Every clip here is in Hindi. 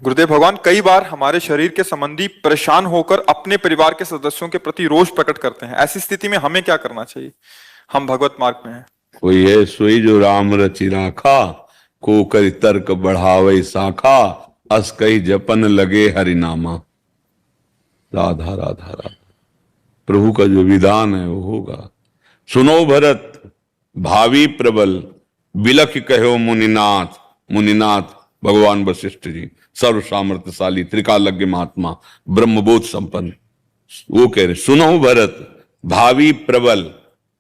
गुरुदेव भगवान, कई बार हमारे शरीर के संबंधी परेशान होकर अपने परिवार के सदस्यों के प्रति रोष प्रकट करते हैं। ऐसी स्थिति में हमें क्या करना चाहिए? हम भगवत मार्ग में हैं। कोई है सोई जो राम रचि राखा, को कर तर्क बढ़ावे शाखा, अस कही जपन लगे हरिनामा। राधा राधा राधा। प्रभु का जो विधान है वो होगा। सुनो भरत भावी प्रबल, बिलख कहो मुनिनाथ। मुनिनाथ भगवान वशिष्ठ जी, सर्व सामर्थ्यशाली त्रिकालज्ञ महात्मा, ब्रह्मबोध संपन्न। वो कह रहे सुनो भरत भावी प्रबल,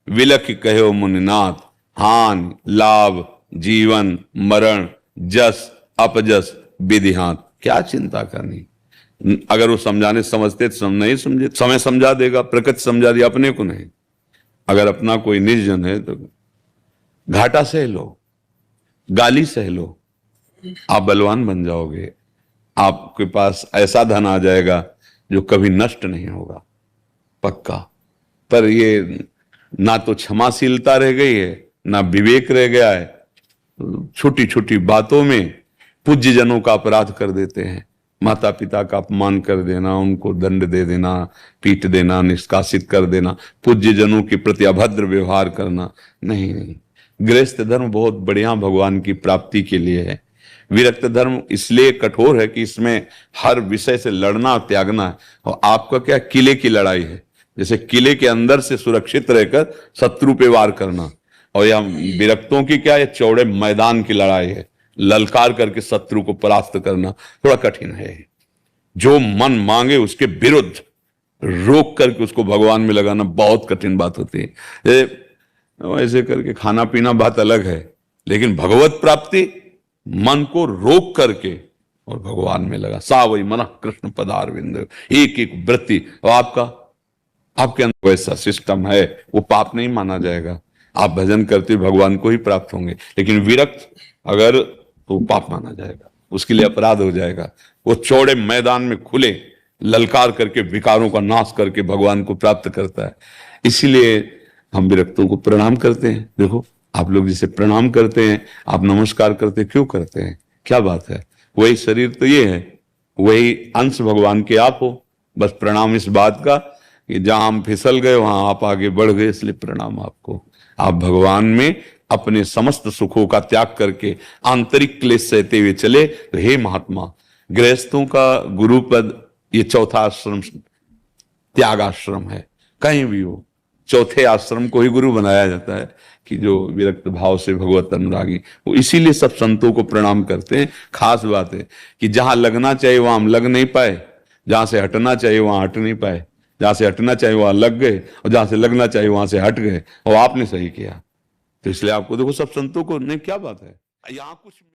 विलख कहो मुनिनाथ। हान लाभ जीवन मरण जस अपजस विधिहात। क्या चिंता करनी? अगर वो समझाने समझते तो नहीं समझे, समय समझा देगा, प्रकृति समझा दिया, अपने को नहीं। अगर अपना कोई निर्जन है तो घाटा सह लो, गाली सह लो, आप बलवान बन जाओगे। आपके पास ऐसा धन आ जाएगा जो कभी नष्ट नहीं होगा, पक्का। पर ये ना तो क्षमाशीलता रह गई है, ना विवेक रह गया है। छोटी छोटी बातों में पूज्य जनों का अपराध कर देते हैं। माता पिता का अपमान कर देना, उनको दंड दे देना, पीट देना, निष्कासित कर देना, पूज्य जनों के प्रति अभद्र व्यवहार करना। नहीं नहीं, गृहस्थ धर्म बहुत बढ़िया भगवान की प्राप्ति के लिए है। विरक्त धर्म इसलिए कठोर है कि इसमें हर विषय से लड़ना और त्यागना है। और आपका क्या किले की लड़ाई है, जैसे किले के अंदर से सुरक्षित रहकर शत्रु पे वार करना। और यह विरक्तों की क्या, यह चौड़े मैदान की लड़ाई है, ललकार करके शत्रु को परास्त करना थोड़ा कठिन है। जो मन मांगे उसके विरुद्ध रोक करके उसको भगवान में लगाना बहुत कठिन बात होती है। ऐसे करके खाना पीना बात अलग है, लेकिन भगवत प्राप्ति मन को रोक करके और भगवान में लगा। सा वही मन कृष्ण पदारविंद, एक एक वृत्ति। और आपके अंदर वैसा सिस्टम है, वो पाप नहीं माना जाएगा। आप भजन करते भगवान को ही प्राप्त होंगे। लेकिन विरक्त अगर तो पाप माना जाएगा, उसके लिए अपराध हो जाएगा। वो चौड़े मैदान में खुले ललकार करके विकारों का नाश करके भगवान को प्राप्त करता है। इसीलिए हम विरक्तों को प्रणाम करते हैं। देखो आप लोग जिसे प्रणाम करते हैं, आप नमस्कार करते, क्यों करते हैं? क्या बात है? वही शरीर तो ये है, वही अंश भगवान के आप हो। बस प्रणाम इस बात का कि जहां हम फिसल गए वहां आप आगे बढ़ गए, इसलिए प्रणाम आपको। आप भगवान में अपने समस्त सुखों का त्याग करके आंतरिक क्लेश सहते हुए चले। तो हे महात्मा, गृहस्थों का गुरुपद ये चौथा आश्रम त्याग आश्रम है। कहीं भी हो, चौथे आश्रम को ही गुरु बनाया जाता है कि जो विरक्त भाव से भगवत अनुरागी। वो इसीलिए सब संतों को प्रणाम करते हैं। खास बात है कि जहां लगना चाहिए वहां हम लग नहीं पाए, जहां से हटना चाहिए वहां हट नहीं पाए, जहां से हटना चाहिए वहां लग गए, और जहां से लगना चाहिए वहां से हट गए। और आपने सही किया। तो इसलिए आपको देखो सब संतों को नहीं, क्या बात है यहाँ कुछ